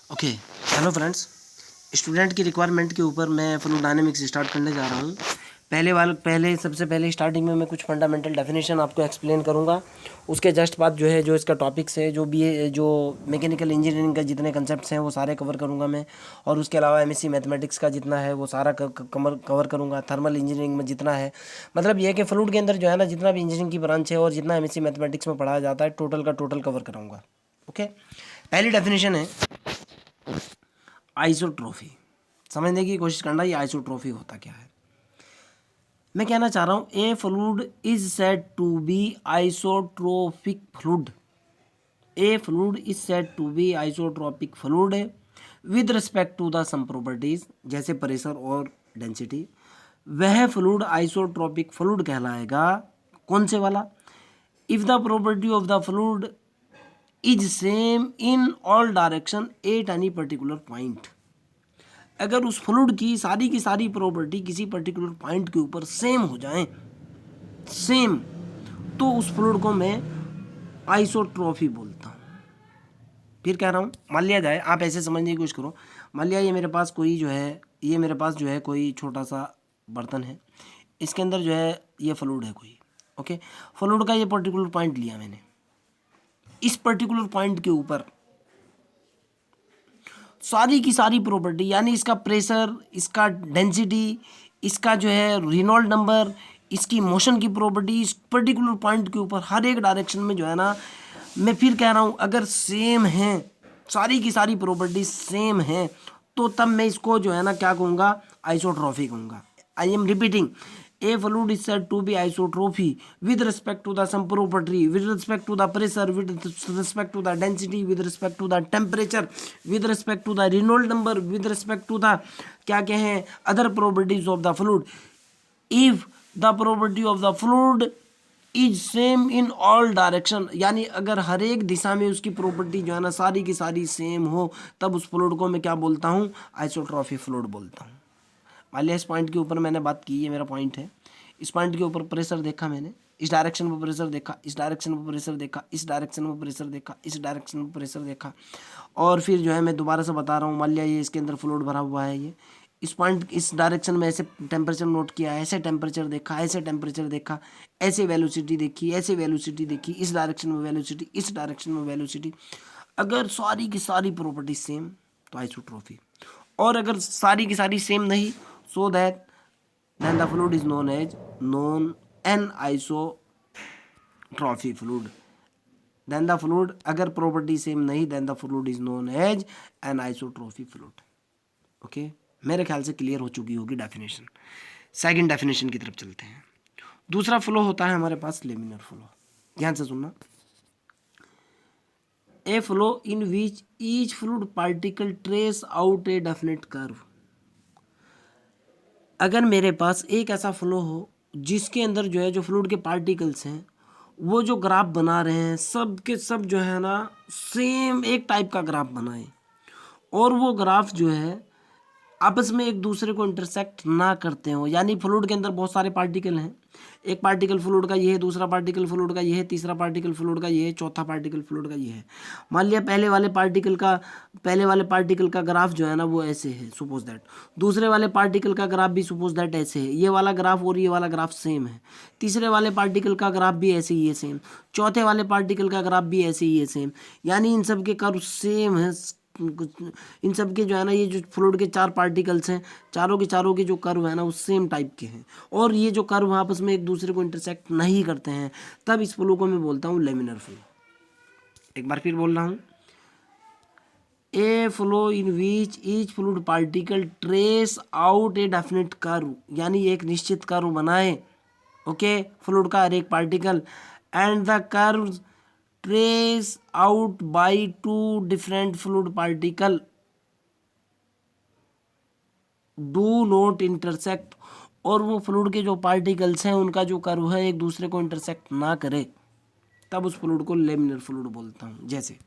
Okay. Hello friends, student की requirement के ऊपर मैं फ्लूइड डायनेमिक्स स्टार्ट करने जा रहा हूँ। सबसे पहले स्टार्टिंग में मैं कुछ फंडामेंटल डेफिनेशन आपको एक्सप्लेन करूँगा। उसके जस्ट बाद जो इसका टॉपिक्स है, जो मैकेनिकल इंजीनियरिंग का जितने कंसेप्ट्स हैं वो सारे कवर करूँगा मैं। और उसके अलावा एमएससी मैथमेटिक्स का जितना है वो सारा कवर करूँगा। थर्मल इंजीनियरिंग में जितना है, मतलब ये है कि फ्लूइड के अंदर जो है ना, जितना भी इंजीनियरिंग की ब्रांच है और जितना एमएससी मैथमेटिक्स में पढ़ाया जाता है, टोटल का टोटल कवर कराऊँगा। ओके। पहली डेफिनेशन है आइसोट्रॉफी। समझने की कोशिश करना ये आइसोट्रॉफी होता क्या है। मैं कहना चाह रहा हूं a fluid is said to be isotropic fluid. A fluid is said to be isotropic fluid with respect to the some properties, जैसे प्रेशर और डेंसिटी। वह फ्लूइड आइसोट्रोपिक फ्लूइड कहलाएगा। कौन से वाला? If the property of the fluid is same in all direction at any particular point. अगर उस fluid की सारी प्रॉपर्टी किसी पर्टिकुलर पॉइंट के ऊपर सेम हो जाए, सेम, तो उस फ्लूइड को मैं आइसोट्रॉफी बोलता हूँ। फिर कह रहा हूँ, मान लिया जाए, आप ऐसे समझने की कोशिश करो। मान लिया ये मेरे पास जो है कोई छोटा सा बर्तन है, इसके अंदर जो है ये फ्लूइड है कोई। ओके, फ्लूइड का ये पर्टिकुलर पॉइंट लिया मैंने। इस पर्टिकुलर पॉइंट के ऊपर सारी की सारी प्रॉपर्टी, यानी इसका प्रेशर, इसका डेंसिटी, इसका जो है रिनॉल्ड नंबर, इसकी मोशन की प्रॉपर्टी, इस पर्टिकुलर पॉइंट के ऊपर हर एक डायरेक्शन में जो है ना, मैं फिर कह रहा हूँ, अगर सेम है, सारी की सारी प्रॉपर्टी सेम है, तो तब मैं इसको जो है ना क्या कहूँगा? आइसोट्रॉफी कहूँगा। आई am repeating, a fluid is said to be isotropy with respect to the some property, with respect to the pressure, with respect to the density, with respect to the temperature, with respect to the Reynolds number, with respect to the क्या कहें other properties of the fluid. If the property of the fluid is same in all direction, यानी अगर हर एक दिशा में उसकी property जो है ना सारी की सारी सेम हो, तब उस फ्लूइड को मैं क्या बोलता हूँ? आइसोट्रॉफी फ्लूइड बोलता हूँ। मान लिया इस पॉइंट के ऊपर मैंने बात की, ये मेरा पॉइंट है। इस पॉइंट के ऊपर प्रेशर देखा मैंने, इस डायरेक्शन में प्रेशर देखा, इस डायरेक्शन में प्रेशर देखा, इस डायरेक्शन में प्रेशर देखा, इस डायरेक्शन में प्रेशर देखा। और फिर जो है मैं दोबारा से बता रहा हूँ, मान लिया ये इसके अंदर फ्लूइड भरा हुआ है, ये इस पॉइंट इस डायरेक्शन में ऐसे टेम्परेचर नोट किया, ऐसे टेम्परेचर देखा, ऐसे टेम्परेचर देखा, ऐसे वेलोसिटी देखी, ऐसे वेलोसिटी देखी, इस डायरेक्शन में वेलोसिटी, इस डायरेक्शन में वेलोसिटी। अगर सारी की सारी प्रॉपर्टी सेम, तो आइसोट्रॉफी। और अगर सारी की सारी सेम नहीं, so that then the fluid is known as anisotropy fluid. then the fluid, अगर प्रॉपर्टी सेम नहीं, then the fluid is known as anisotropy fluid. Okay, मेरे ख्याल से क्लियर हो चुकी होगी डेफिनेशन। सेकंड डेफिनेशन की तरफ चलते हैं। दूसरा फ्लो होता है हमारे पास लेमिनर फ्लो। ध्यान से सुनना। ए flow in which each fluid particle trace out a definite curve. अगर मेरे पास एक ऐसा फ्लो हो जिसके अंदर जो है जो फ्लूइड के पार्टिकल्स हैं, वो जो ग्राफ बना रहे हैं, सब के सब जो है ना सेम एक टाइप का ग्राफ बनाए, और वो ग्राफ जो है आपस में एक दूसरे को इंटरसेक्ट ना करते हो। यानी फ्लूइड के अंदर बहुत सारे पार्टिकल हैं, एक पार्टिकल फ्लूइड का ये है, दूसरा पार्टिकल फ्लूइड का ये है, तीसरा पार्टिकल फ्लूइड का ये है, चौथा पार्टिकल फ्लूइड का ये है। मान लिया पहले वाले पार्टिकल का ग्राफ जो है ना वो ऐसे है, सपोज दैट। दूसरे वाले पार्टिकल का ग्राफ भी सपोज दैट ऐसे है, ये वाला ग्राफ और ये वाला ग्राफ सेम है। तीसरे वाले पार्टिकल का ग्राफ भी ऐसे ही है, सेम। चौथे वाले पार्टिकल का ग्राफ भी ऐसे ही है, सेम। यानी इन सब के कर्व सेम है। इन सब के जो है ना, ये जो फ्लूइड के चार पार्टिकल्स हैं, चारों के जो कर्व है ना वो सेम टाइप के हैं, और ये जो कर्व आपस में एक दूसरे को इंटरसेक्ट नहीं करते हैं, तब इस फ्लो को मैं बोलता हूँ लेमिनर फ्लो। एक बार फिर बोल रहा हूँ, ए flow in which each fluid particle trace out a definite curve, यानी एक निश्चित कर्व बनाए, ओके, फ्लूइड का हर एक particle, and the curve trace out by two different fluid particle do not intersect, और वो फ्लूइड के जो पार्टिकल्स हैं उनका जो कर्व है एक दूसरे को इंटरसेक्ट ना करे, तब उस फ्लूइड को लेमिनर फ्लूइड बोलता हूँ। जैसे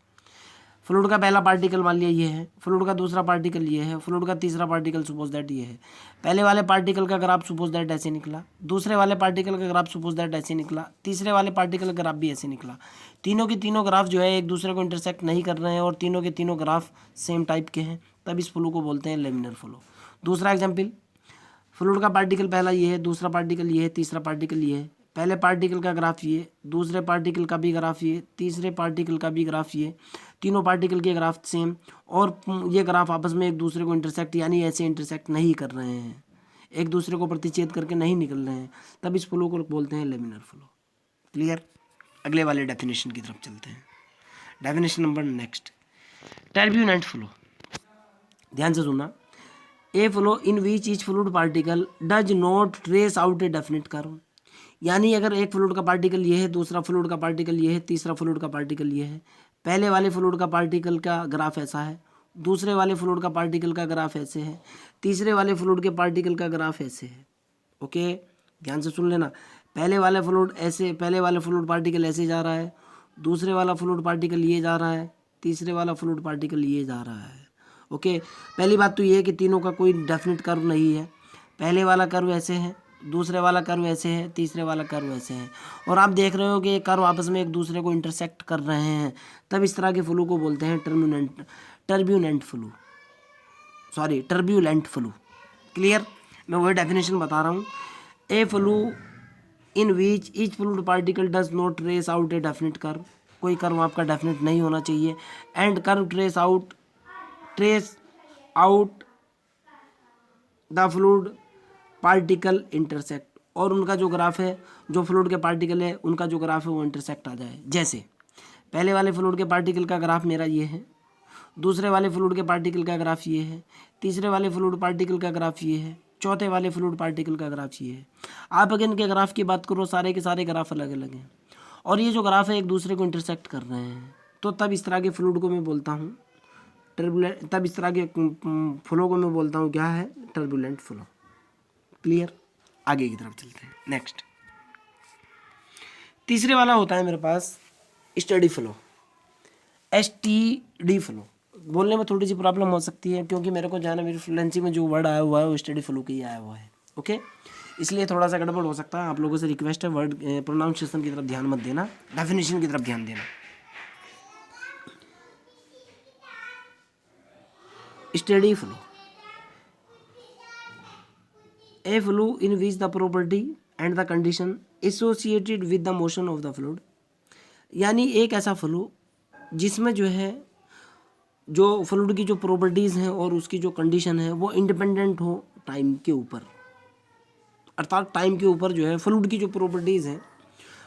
फ्लूइड का पहला पार्टिकल मान लिया ये है, फ्लूइड का दूसरा पार्टिकल ये है, फ्लूइड का तीसरा पार्टिकल सपोज दैट ये है। पहले वाले पार्टिकल का ग्राफ सपोज दैट ऐसे निकला, दूसरे वाले पार्टिकल का ग्राफ सपोज दैट ऐसे निकला, तीसरे वाले पार्टिकल का ग्राफ भी ऐसे निकला। तीनों के तीनों ग्राफ जो है एक दूसरे को इंटरसेक्ट नहीं कर रहे हैं और तीनों के तीनों ग्राफ सेम टाइप के हैं, तब इस फ्लो को बोलते हैं लेमिनर फ्लो। दूसरा एग्जाम्पल, फ्लूइड का पार्टिकल पहला ये है, दूसरा पार्टिकल ये है, तीसरा पार्टिकल ये है। पहले पार्टिकल का ग्राफ ये, दूसरे पार्टिकल का भी ग्राफ ये, तीसरे पार्टिकल का भी ग्राफ ये, तीनों पार्टिकल के ग्राफ सेम, और ये ग्राफ आपस में एक दूसरे को इंटरसेक्ट यानी ऐसे इंटरसेक्ट नहीं कर रहे हैं, एक दूसरे को प्रतिच्छेद करके नहीं निकल रहे हैं, तब इस फ्लो को बोलते हैं लेमिनर फ्लो। क्लियर? अगले वाले डेफिनेशन की तरफ चलते हैं। Definition number next, turbulent flow. ध्यान से सुनना, ए flow in which each fluid particle does not trace out a definite curve. यानी अगर एक फ्लूइड का पार्टिकल ये है, दूसरा फ्लूइड का पार्टिकल ये है, तीसरा फ्लूइड का पार्टिकल ये है, पहले वाले फ्लूइड का पार्टिकल का ग्राफ ऐसा है, दूसरे वाले फ्लूइड का पार्टिकल का ग्राफ ऐसे है, तीसरे वाले फ्लूइड के पार्टिकल का ग्राफ ऐसे है। ओके, ध्यान से सुन लेना, पहले वाले फ्लूइड ऐसे, पहले वाले फ्लूइड पार्टिकल ऐसे जा रहा है, दूसरे वाला फ्लूइड पार्टिकल ये जा रहा है, तीसरे वाला फ्लूइड पार्टिकल ये जा रहा है। ओके, पहली बात तो ये है कि तीनों का कोई डेफिनेट कर्व नहीं है, पहले वाला कर्व ऐसे है, दूसरे वाला कर्व ऐसे है, तीसरे वाला कर्व ऐसे है, और आप देख रहे हो कि ये कर्व आपस में एक दूसरे को इंटरसेक्ट कर रहे हैं, तब इस तरह के फ्लो को बोलते हैं टर्ब्यूलेंट फ्लो। क्लियर? मैं वही डेफिनेशन बता रहा हूँ। ए flow in which each fluid particle does not trace out a definite curve, कोई कर्व आपका डेफिनेट नहीं होना चाहिए, and curve trace out the fluid particle intersect, और उनका जो ग्राफ है, जो फ्लूइड के पार्टिकल है उनका जो ग्राफ है वो इंटरसेक्ट आ जाए। जैसे पहले वाले फ्लूइड के पार्टिकल का ग्राफ मेरा ये है, दूसरे वाले फ्लूइड के पार्टिकल का ग्राफ ये है, तीसरे वाले फ्लूइड पार्टिकल का ग्राफ ये है, चौथे वाले फ्लूइड पार्टिकल का ग्राफ ये है। आप अगर इनके ग्राफ की बात करो, सारे के सारे ग्राफ अलग अलग हैं, और ये जो ग्राफ है एक दूसरे को इंटरसेक्ट कर रहे हैं, तो तब इस तरह के फ्लूइड को मैं बोलता हूँ टर्बुलेंट, तब इस तरह के फ्लो को मैं बोलता हूँ क्या है, टर्बुलेंट फ्लो। क्लियर? आगे की तरफ चलते हैं। नेक्स्ट, तीसरे वाला होता है मेरे पास स्टडी फ्लो, STD फ्लो। बोलने में थोड़ी सी प्रॉब्लम हो सकती है क्योंकि मेरे को जाना, मेरी फ्लुएंसी में जो वर्ड आया हुआ है वो स्टडी फ्लो का ही आया हुआ है। ओके, इसलिए थोड़ा सा गड़बड़ हो सकता है। आप लोगों से रिक्वेस्ट है, वर्ड प्रोनाउंसिएशन की तरफ ध्यान मत देना, डेफिनेशन की तरफ ध्यान देना। Steady flow, A flow in which the property and the condition associated with the motion of the fluid, यानी एक ऐसा फ्लो जिसमें जो है जो फ्लूइड की जो प्रॉपर्टीज़ हैं और उसकी जो कंडीशन है वो इंडिपेंडेंट हो टाइम के ऊपर, अर्थात टाइम के ऊपर जो है फ्लूइड की जो प्रॉपर्टीज़ हैं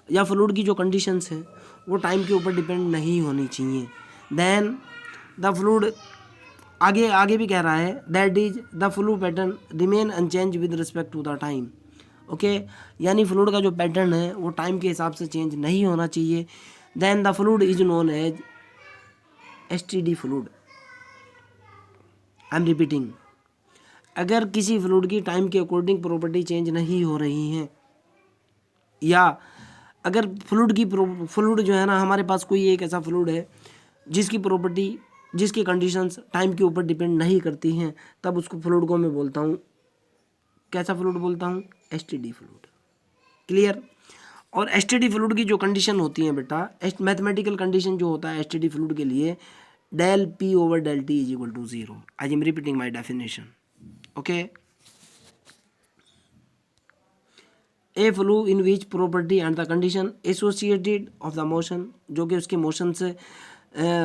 या फ्लूइड की जो कंडीशंस हैं वो टाइम के ऊपर डिपेंड नहीं होनी चाहिए। देन द फ्लूइड, आगे भी कह रहा है, that is the flow pattern remain unchange with respect to the time. Okay, यानी फ्लूइड का जो पैटर्न है वो टाइम के हिसाब से चेंज नहीं होना चाहिए। Then the fluid is known as STD fluid. I am repeating, अगर किसी फ्लूइड की टाइम के अकॉर्डिंग प्रॉपर्टी चेंज नहीं हो रही हैं, या अगर फ्लूइड जो है ना, हमारे पास कोई एक ऐसा फ्लूइड है जिसकी प्रॉपर्टी, जिसकी कंडीशंस टाइम के ऊपर डिपेंड नहीं करती हैं, तब उसको फ्लूइड को मैं बोलता हूँ, कैसा फ्लूइड बोलता हूँ, STD फ्लूइड। क्लियर? और STD फ्लूइड की जो कंडीशन होती है बेटा, मैथमेटिकल कंडीशन जो होता है STD फ्लूइड के लिए, del P over del T is equal to 0. I am repeating my definition. Okay. A flow in which property and the condition associated of the motion, जो कि उसके मोशन से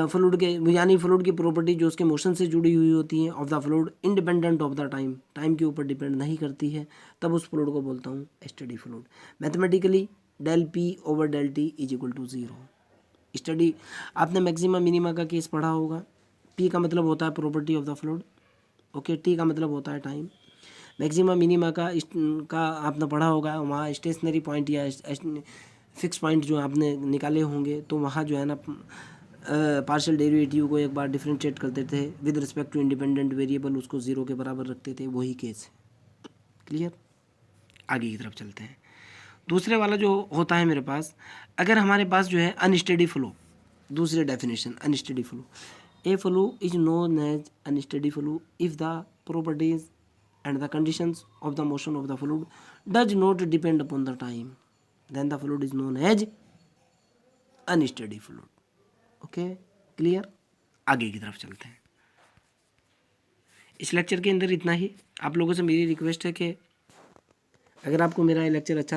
fluid के, यानी फ्लूइड की property जो उसके मोशन से जुड़ी हुई होती है, of the fluid independent of the time, time के ऊपर डिपेंड नहीं करती है, तब उस फ्लूइड को बोलता हूँ STD fluid. Mathematically del P over del T is equal to 0. Study, आपने मैक्सिमा मिनिमा का केस पढ़ा होगा। P का मतलब होता है property of the fluid, okay, T का मतलब होता है टाइम। मैक्सिमा मिनिमा का आपने पढ़ा होगा, वहाँ स्टेशनरी पॉइंट या फिक्स पॉइंट जो आपने निकाले होंगे, तो वहाँ जो है ना पार्शियल डेरिवेटिव को एक बार डिफरेंशिएट करते थे with respect to independent variable, उसको 0 के बराबर रखते थे, वही केस है। क्लियर? आगे की तरफ चलते हैं। दूसरे वाला जो होता है मेरे पास, अगर हमारे पास जो है अनस्टेडी फ्लो, दूसरी definition unsteady flow, A fluid is known as unsteady fluid if the properties and the conditions of the motion of the fluid does not depend upon the time. Then the fluid is known as unsteady fluid. Okay, clear. आगे की तरफ चलते हैं। इस lecture के अंदर इतना ही। आप लोगों से मेरी रिक्वेस्ट है कि अगर आपको मेरा ये लेक्चर अच्छा